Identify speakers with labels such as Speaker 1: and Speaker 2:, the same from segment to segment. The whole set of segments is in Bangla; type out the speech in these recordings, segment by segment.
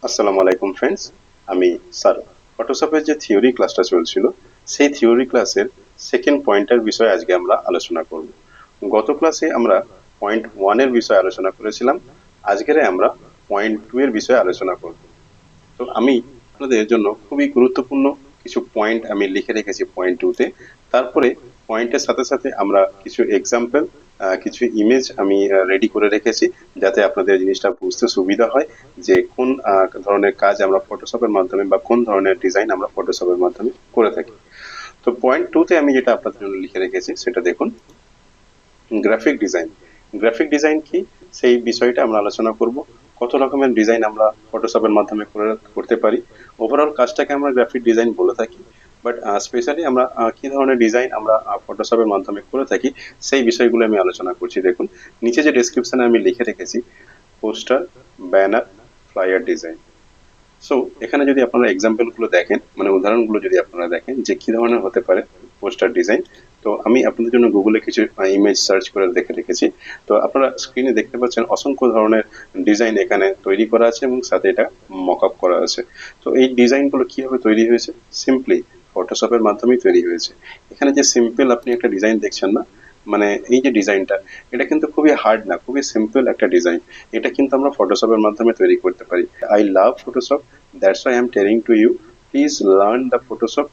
Speaker 1: আসসালামু আলাইকুম ফ্রেন্ডস। আমি স্যার। ফটোশপের যে থিওরি ক্লাসটা চলছিল, সেই থিওরি ক্লাসের সেকেন্ড পয়েন্টের বিষয়ে আজকে আমরা আলোচনা করব। গত ক্লাসে আমরা পয়েন্ট ওয়ান এর বিষয়ে আলোচনা করেছিলাম। আজকের আমরা পয়েন্ট টু এর বিষয়ে আলোচনা করব। তো আমি আপনাদের জন্য খুবই গুরুত্বপূর্ণ কিছু পয়েন্ট আমি লিখে রেখেছি পয়েন্ট টু তে। তারপরে পয়েন্টের সাথে সাথে আমরা কিছু এক্সাম্পল, কিছু ইমেজ আমি রেডি করে রেখেছি, যাতে আপনাদের জিনিসটা বুঝতে সুবিধা হয় যে কোন ধরনের কাজ আমরা ফটোশপের মাধ্যমে বা কোন ধরনের ডিজাইন আমরা ফটোশপের মাধ্যমে করে থাকি। তো পয়েন্ট টু তে আমি যেটা আপনাদের জন্য লিখে রেখেছি সেটা দেখুন, গ্রাফিক ডিজাইন। গ্রাফিক ডিজাইন কি, সেই বিষয়টা আমরা আলোচনা করব। কত রকমের ডিজাইন আমরা ফটোশপের মাধ্যমে করতে পারি। ওভারঅল কাজটাকে আমরা গ্রাফিক ডিজাইন বলে থাকি, বাট স্পেশালি আমরা কি ধরনের ডিজাইন আমরা ফটোশপের মাধ্যমে করে থাকি সেই বিষয়গুলো আমি আলোচনা করছি। দেখুন, নিচে যে ডেসক্রিপশনে আমি লিখে রেখেছি, poster, banner, flyer design. So এখানে যদি আপনারা এক্সাম্পল গুলো দেখেন, মানে উদাহরণগুলো যদি আপনারা দেখেন যে কি ধরনের হতে পারে পোস্টার ডিজাইন, তো আমি আপনাদের জন্য গুগলে কিছু ইমেজ সার্চ করে দেখে রেখেছি। তো আপনারা স্ক্রিনে দেখতে পাচ্ছেন অসংখ্য ধরনের ডিজাইন এখানে তৈরি করা আছে এবং সাথে এটা মক আপ করা আছে। তো এই ডিজাইন গুলো কিভাবে তৈরি হয়েছে? সিম্পলি ফটোশপের মাধ্যমেই তৈরি হয়েছে। এখানে যে সিম্পল আপনি একটা ডিজাইন দেখছেন না, মানে এই যে ডিজাইনটা, এটা কিন্তু খুবই হার্ড না, খুবই সিম্পল একটা ডিজাইন। এটা কিন্তু আমরা ফটোশপের মাধ্যমে তৈরি করতে পারি। I love Photoshop, that's why I am telling to you, please learn the Photoshop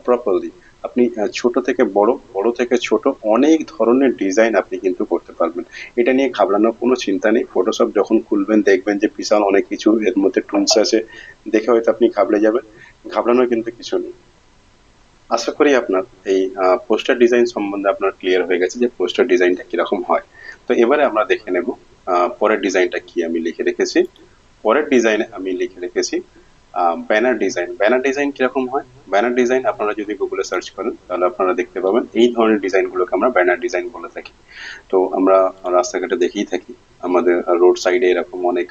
Speaker 1: properly. আপনি ছোট থেকে বড়, বড় থেকে ছোট অনেক ধরনের ডিজাইন আপনি কিন্তু করতে পারবেন। এটা নিয়ে ঘাবড়ানোর কোনো চিন্তা নেই। ফটোশপ যখন খুলবেন দেখবেন যে বিশাল অনেক কিছু এর মধ্যে টুলস আছে, দেখে হয়তো আপনি ঘাবড়ে যাবেন। ঘাবড়ানোর কিন্তু কিছু নেই। আশা করি আপনার এই পোস্টার ডিজাইন সম্বন্ধে আপনার ক্লিয়ার হয়ে গেছে যে পোস্টার ডিজাইনটা কিরকম হয়। তো এবারে আমরা দেখে নেব পরের ডিজাইনটা কি আমি লিখে রেখেছি। পরের ডিজাইনে আমি লিখে রেখেছি ব্যানার ডিজাইন। ব্যানার ডিজাইন কিরকম হয়? ব্যানার ডিজাইন আপনারা যদি গুগলে সার্চ করেন তাহলে আপনারা দেখতে পাবেন এই ধরনের ডিজাইনগুলোকে আমরা ব্যানার ডিজাইন বলে থাকি। তো আমরা রাস্তাঘাটে দেখেই থাকি, আমাদের রোড সাইডে এরকম অনেক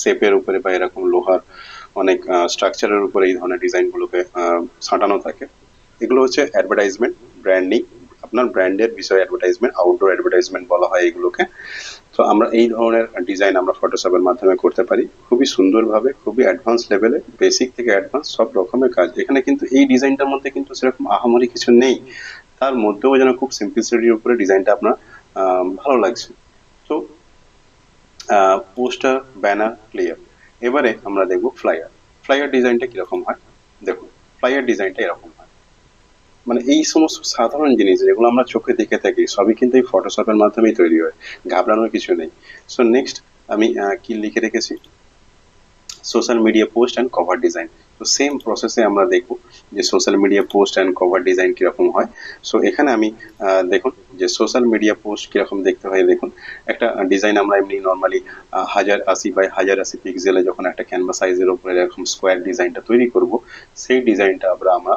Speaker 1: শেপের উপরে বা এরকম লোহার অনেক স্ট্রাকচারের উপরে এই ধরনের ডিজাইনগুলোকে ছাঁটানো থাকে। এগুলো হচ্ছে অ্যাডভার্টাইজমেন্ট, ব্র্যান্ডিং, আপনার ব্র্যান্ডের বিষয়ে অ্যাডভার্টাইজমেন্ট, আউটডোর অ্যাডভার্টাইজমেন্ট বলা হয় এগুলোকে। তো আমরা এই ধরনের ডিজাইন আমরা ফটোশপের মাধ্যমে করতে পারি খুবই সুন্দরভাবে, খুবই অ্যাডভান্স লেভেলে, বেসিক থেকে অ্যাডভান্স সব রকমের কাজ এখানে। কিন্তু এই ডিজাইনটার মধ্যে কিন্তু সেরকম আহামরি কিছু নেই, তার মধ্যেও যেন খুব সিম্পলিসিটির উপরে ডিজাইনটা আপনার ভালো লাগছে। তো পোস্টার, ব্যানার ক্লিয়ার। এবারে আমরা দেখবো ফ্লায়ার। ফ্লায়ার ডিজাইনটা কিরকম হয়? দেখুন, ফ্লায়ার ডিজাইনটা এরকম হয়, মানে এই সমস্ত সাধারণ জিনিস যেগুলো আমরা চোখে দেখে থাকি সবই কিন্তু এই ফটোশপের মাধ্যমেই তৈরি হয়, ঘাবড়ানোর কিছু নেই। সো নেক্সট আমি কি লিখে রেখেছি, social media post and cover design. তো সেম প্রসেসে আমরা দেখব যে social media post and cover design কিরকম হয়। সো এখানে আমি দেখুন যে সোশ্যাল মিডিয়া পোস্ট কিরকম দেখতে হয়। দেখুন, একটা ডিজাইন আমরা এমনি নর্মালি 1080 বাই 1080 পিক্সেলে যখন একটা ক্যানভা সাইজের উপরে এরকম স্কোয়ার ডিজাইনটা তৈরি করব, সেই ডিজাইনটা আমরা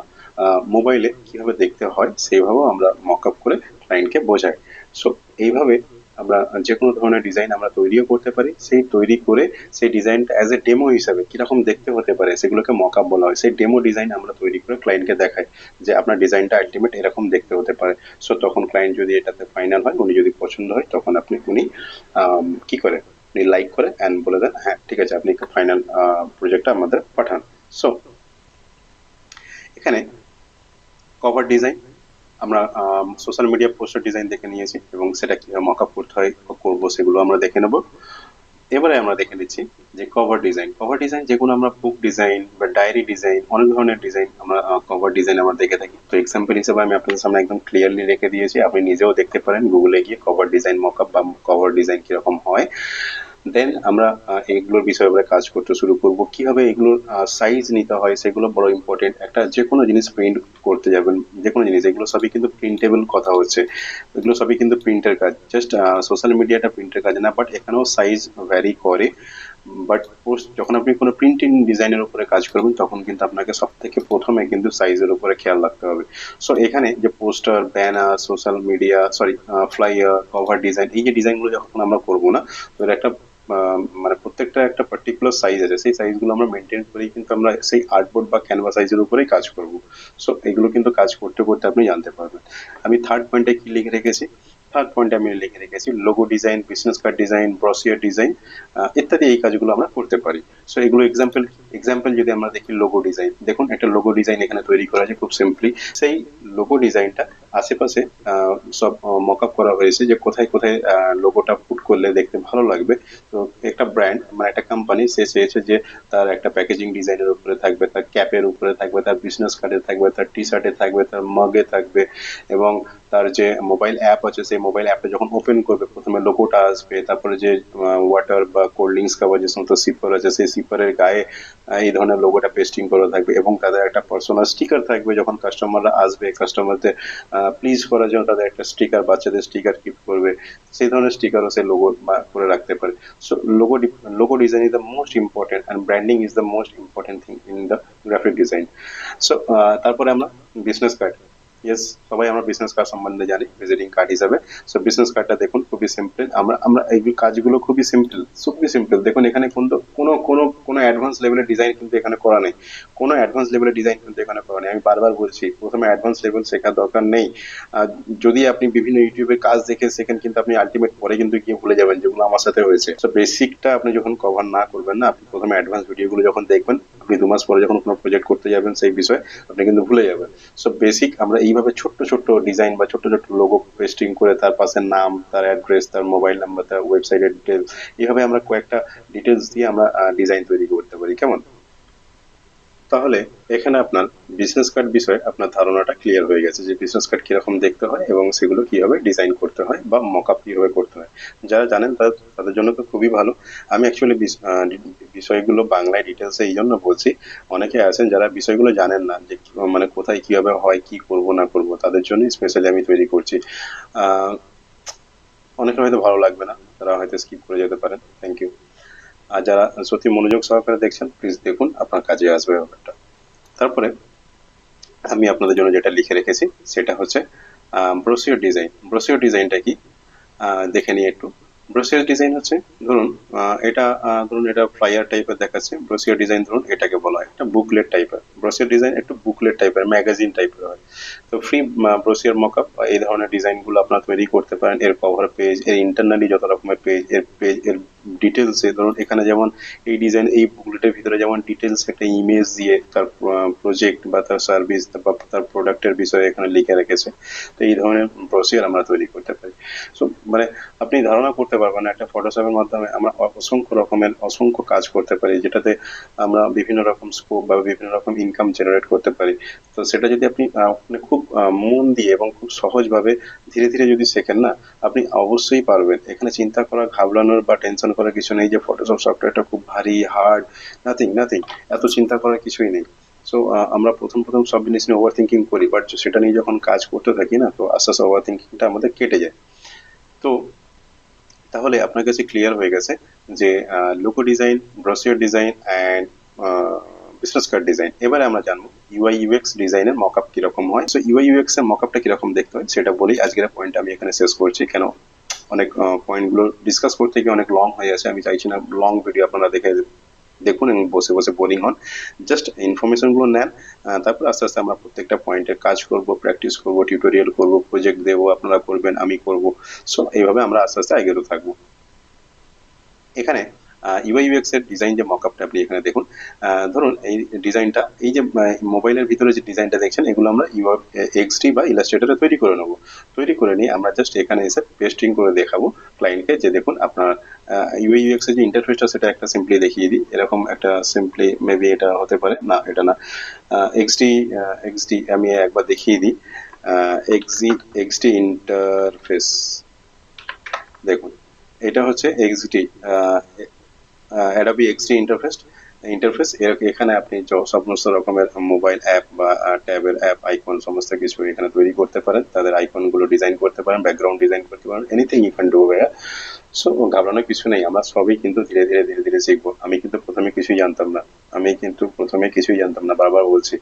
Speaker 1: মোবাইলে কিভাবে দেখতে হয় সেইভাবেও আমরা মক আপ করে ক্লায়েন্টকে বোঝাই। সো এইভাবে আমরা যে কোনো ধরনের ডিজাইন আমরা তৈরিও করতে পারি। সেই তৈরি করে সেই ডিজাইনটা অ্যাজ এ ডেমো হিসাবে কিরকম দেখতে হতে পারে সেগুলোকে মক আপ বলা হয়। সেই ডেমো ডিজাইন আমরা তৈরি করে ক্লায়েন্টকে দেখাই যে আপনার ডিজাইনটা আলটিমেট এরকম দেখতে হতে পারে। সো তখন ক্লায়েন্ট যদি এটাতে ফাইনাল হয়, উনি যদি পছন্দ হয়, তখন উনি কি করে, উনি লাইক করে অ্যান্ড বলে দেন হ্যাঁ ঠিক আছে, আপনি ফাইনাল প্রজেক্টটা আমাদের পাঠান। সো এখানে কভার ডিজাইন আমরা সোশ্যাল মিডিয়া পোস্টার ডিজাইন দেখে নিয়েছি এবং সেটা কিভাবে মক আপ করতে হয় করবো সেগুলো আমরা দেখে নেবো। এবারে আমরা দেখে নিচ্ছি যে কভার ডিজাইন। কভার ডিজাইন যেগুলো আমরা বুক ডিজাইন বা ডায়েরি ডিজাইন, অনেক ধরনের ডিজাইন আমরা কভার ডিজাইন আমরা দেখে থাকি। তো এক্সাম্পল হিসেবে আমি আপনাদের সামনে একদম ক্লিয়ারলি রেখে দিয়েছি, আপনি নিজেও দেখতে পারেন গুগলে গিয়ে কভার ডিজাইন মকআপ বা কভার ডিজাইন কিরকম হয়। দেন আমরা এগুলোর বিষয়ে আমরা কাজ করতে শুরু করব। কিভাবে এগুলোর সাইজ নিতে হয় সেগুলো বড় ইম্পর্টেন্ট। একটা যে কোনো জিনিস প্রিন্ট করতে যাবেন, যে কোনো জিনিস, এগুলো সবই কিন্তু প্রিন্টেবল কথা হচ্ছে, এগুলো সবই কিন্তু প্রিন্টের কাজ। জাস্ট সোশ্যাল মিডিয়াটা প্রিন্টের কাজ না, বাট এখানেও সাইজ ভ্যারি করে। বাট যখন আপনি কোনো প্রিন্টিং ডিজাইনের উপরে কাজ করবেন তখন কিন্তু আপনাকে সব থেকে প্রথমে কিন্তু সাইজের উপরে খেয়াল রাখতে হবে। সো এখানে যে poster, banner, social media, sorry, flyer, cover design, এই যে ডিজাইনগুলো যখন আমরা করবো না, তো এর একটা মানে প্রত্যেকটা একটা পার্টিকুলার সাইজ আছে, সেই সাইজগুলো আমরা মেনটেন করেই কিন্তু আমরা সেই আর্টবোর্ড বা ক্যানভা সাইজের উপরেই কাজ করব। সো এগুলো কিন্তু কাজ করতে করতে আপনি জানতে পারবেন। আমি থার্ড পয়েন্টে কি লিখে রেখেছি, থার্ড পয়েন্টে আমি লিখে রেখেছি logo design, business card design, brochure design ইত্যাদি এই কাজগুলো আমরা করতে পারি। সো এগুলো এক্সাম্পল যদি আমরা দেখি, লোগো ডিজাইন দেখুন, একটা লোগো ডিজাইন এখানে তৈরি করা আছে খুব সিম্পলি। সেই লোগো ডিজাইনটা আশেপাশে সব মকআপ করা হয়েছে যে কোথায় কোথায় লোগোটা পুট করলে দেখতে ভালো লাগবে। তো একটা ব্র্যান্ড মানে একটা কোম্পানি সে চেয়েছে যে তার একটা প্যাকেজিং ডিজাইনের উপরে থাকবে, তার ক্যাপের উপরে থাকবে, তার বিজনেস কার্ডে থাকবে, তার টি শার্টে থাকবে, তার মগে থাকবে, এবং তার যে মোবাইল অ্যাপ আছে সেই মোবাইল অ্যাপটা যখন ওপেন করবে প্রথমে লোগোটা আসবে, তারপরে যে ওয়াটার বা কোল্ড ড্রিঙ্কস খাবার যে সমস্ত সিপার আছে সেই সিপারের গায়ে এই ধরনের লোগোটা পেস্টিং করা থাকবে, এবং তাদের একটা পার্সোনাল স্টিকার থাকবে। যখন কাস্টমাররা আসবে কাস্টমারদের প্লিজ করার জন্য তাদের একটা স্টিকার, বাচ্চাদের স্টিকার গিফট করবে, সেই ধরনের স্টিকারও সে লোগো করে রাখতে পারে। So logo design is the most important and branding is the most important thing in the graphic design. So তারপরে আমরা বিজনেস কার্ড, ইয়েস সবাই আমরা বিজনেস কার্ড সম্বন্ধে জানি ভিজিটিং কার্ড হিসাবে। সো বিজনেস কার্ডটা দেখুন খুবই সিম্পল, আমরা আমরা এই কাজগুলো খুবই সিম্পল। দেখুন এখানে কিন্তু কোনো অ্যাডভান্স লেভেলের ডিজাইন কিন্তু এখানে করা নেই, কোনো অ্যাডভান্স লেভেলের ডিজাইন কিন্তু এখানে করা নেই। আমি বারবার বলছি প্রথমে অ্যাডভান্স লেভেল শেখার দরকার নেই। যদি আপনি বিভিন্ন ইউটিউবে কাজ দেখে শেখেন কিন্তু আপনি আলটিমেট পরে কিন্তু গিয়ে ভুলে যাবেন, যেগুলো আমার সাথে হয়েছে। তো বেসিকটা আপনি যখন কভার না করবেন না, আপনি প্রথমে অ্যাডভান্স ভিডিওগুলো যখন দেখবেন, আপনি 2 মাস পরে যখন কোনো প্রজেক্ট করতে যাবেন সেই বিষয়ে আপনি কিন্তু ভুলে যাবেন। সো বেসিক আমরা এইভাবে ছোট্ট ছোট্ট ডিজাইন বা ছোট্ট ছোট্ট লোগো পেস্টিং করে তার পাশে নাম, তার অ্যাড্রেস, তার মোবাইল নাম্বার, তার ওয়েবসাইটের ডিটেলস, এইভাবে আমরা কয়েকটা ডিটেলস দিয়ে আমরা ডিজাইন তৈরি করতে পারি। কেমন? তাহলে এখানে আপনার বিজনেস কার্ড বিষয়ে আপনার ধারণাটা ক্লিয়ার হয়ে গেছে যে বিজনেস কার্ড কিরকম দেখতে হয় এবং সেগুলো কিভাবে ডিজাইন করতে হয় বা মকআপ কিভাবে করতে হয়। যারা জানেন তাদের জন্য তো খুবই ভালো। আমি অ্যাকচুয়ালি বিষয়গুলো বাংলায় ডিটেলসে এই জন্য বলছি, অনেকে আছেন যারা বিষয়গুলো জানেন না যে মানে কোথায় কিভাবে হয়, কি করব না করব, তাদের জন্য স্পেশালি আমি তৈরি করছি। আহ অনেকের হয়তো ভালো লাগবে না, তারা হয়তো স্কিপ করে যেতে পারেন। Thank you. আর যারা সত্যি মনোযোগ সহকারে দেখছেন প্লিজ দেখুন, আপনার কাজে আসবে ব্যাপারটা। তারপরে আমি আপনাদের জন্য যেটা লিখে রেখেছি সেটা হচ্ছে ব্রোশিওর ডিজাইন। ব্রোশিওর ডিজাইনটা কি দেখে নিই একটু। ব্রোশিওর ডিজাইন হচ্ছে ধরুন ধরুন এটা ফ্লায়ার টাইপের দেখাচ্ছে। ব্রোশিওর ডিজাইন ধরুন এটাকে বলা হয় একটা বুকলেট টাইপের। ব্রোশিওর ডিজাইন একটু বুকলেট টাইপের, ম্যাগাজিন টাইপের হয়। তো ফ্রি ব্রোশিওর মকআপ এই ধরনের ডিজাইনগুলো আপনারা তৈরি করতে পারেন। এর কভার পেজ, এর ইন্টারনালি যত রকমের পেজ, এর ডিটেলসে ধরুন এখানে যেমন এই ডিজাইন, এই বুকলেটের ভিতরে যেমন ডিটেলস একটা ইমেজ দিয়ে তার প্রজেক্ট বা তার সার্ভিস বা তার প্রোডাক্টের বিষয়ে এখানে লিখে রেখেছে। তো এই ধরনের ব্রোশিওর আমরা তৈরি করতে পারি। সো মানে আপনি ধারণা করতে পারবেন একটা ফটোশপের মাধ্যমে আমরা অসংখ্য কাজ করতে পারি, যেটাতে আমরা বিভিন্ন রকম স্কোপ বা বিভিন্ন রকম ইনকাম জেনারেট করতে পারি। তো সেটা যদি আপনি মানে খুব মন দিয়ে এবং খুব সহজভাবে ধীরে ধীরে যদি শেখেন না, আপনি অবশ্যই পারবেন। এখানে চিন্তা করা, ঘাবড়ানোর বা টেনশন করার কিছু নেই যে ফটোশপ সফটওয়্যারটা খুব ভারী, হার্ড। নাথিং, এত চিন্তা করার কিছুই নেই। সো আমরা প্রথম সব জিনিস নিয়ে ওভার থিঙ্কিং করি, বাট সেটা নিয়ে যখন কাজ করতে থাকি না, তো আস্তে আস্তে ওভার থিঙ্কিংটা আমাদের কেটে যায়। তো তাহলে আপনার কাছে ক্লিয়ার হয়ে গেছে যে logo design, brochure design and business card design. এবারে আমরা জানবো ইউআই ইউএক্স ডিজাইনের মকআপ কিরকম হয়। সো ইউআই ইউএক্স এর মকআপটা কিরকম দেখতে হয় সেটা বলি। আজকের পয়েন্ট আমি এখানে শেষ করছি, কেন অনেক পয়েন্টগুলো ডিসকাস করতে গিয়ে অনেক লং হয়ে আছে। আমি চাইছি না লং ভিডিও আপনারা দেখুন এবং বসে বসে বোরিং হন। জাস্ট ইনফরমেশন গুলো নেন, তারপর আস্তে আস্তে আমরা প্রত্যেকটা পয়েন্টের কাজ করব, প্র্যাকটিস করব, টিউটোরিয়াল করব, প্রজেক্ট দেবো, আপনারা করবেন, আমি করব। সো এইভাবে আমরা আস্তে আস্তে এগোতে থাকবো। এখানে ইউআই ইউএক্স এর ডিজাইন যে মকআপটা আপনি এখানে দেখুন। ধরুন এই ডিজাইনটা, এই যে মোবাইলের ভিতরে যে ডিজাইনটা দেখছেন, এগুলো আমরা এক্সডি বা ইলাস্ট্রেটরে তৈরি করে নেবো। তৈরি করে নিয়ে আমরা জাস্ট এখানে এসে পেস্টিং করে দেখাবো ক্লায়েন্টকে যে দেখুন আপনার ইউআই ইউএক্স এর যে ইন্টারফেসটা সেটা একটা সিম্পলি দেখিয়ে দিই। এরকম একটা সিম্পলি মেবি এটা হতে পারে, না এটা না। এক্সডি এক্সডি আমি একবার দেখিয়ে দিই। এক্সডি ইন্টারফেস দেখুন, এটা হচ্ছে এক্সডি অ্যাডোবি এক্সডি ইন্টারফেস। এখানে আপনি সমস্ত রকমের মোবাইল অ্যাপ বা ট্যাবের অ্যাপ আইকন সমস্ত কিছু এখানে তৈরি করতে পারেন, তাদের আইকন গুলো ডিজাইন করতে পারেন, ব্যাকগ্রাউন্ড ডিজাইন করতে পারেন, এনিথিং ইউ ক্যান ডু ভাইয়া। সো ঘাবড়ানোর কিছু নেই, আমরা সবই কিন্তু ধীরে ধীরে শিখবো। আমি কিন্তু প্রথমে কিছুই জানতাম না, বারবার বলছি।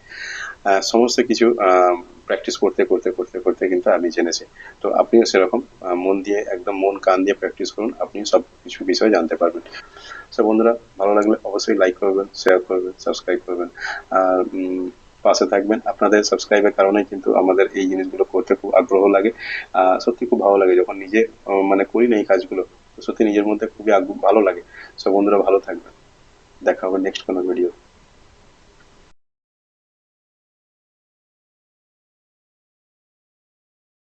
Speaker 1: সমস্ত কিছু প্র্যাকটিস করতে কিন্তু আমি জেনেছি। তো আপনিও সেরকম মন দিয়ে, একদম মন কান দিয়ে প্র্যাকটিস করুন, আপনি সব কিছু বিষয় জানতে পারবেন। সো বন্ধুরা, ভালো লাগলে অবশ্যই লাইক করবেন, শেয়ার করবেন, সাবস্ক্রাইব করবেন। আর পাশে থাকবেন। আপনাদের সাবস্ক্রাইবের কারণেই কিন্তু আমাদের এই জিনিসগুলো করতে খুব আগ্রহ লাগে। সত্যি খুব ভালো লাগে যখন নিজে মানে করি না এই কাজগুলো, তো সত্যি নিজের মধ্যে খুবই ভালো লাগে। সব বন্ধুরা ভালো থাকবেন, দেখা হবে নেক্সট কোনো ভিডিও।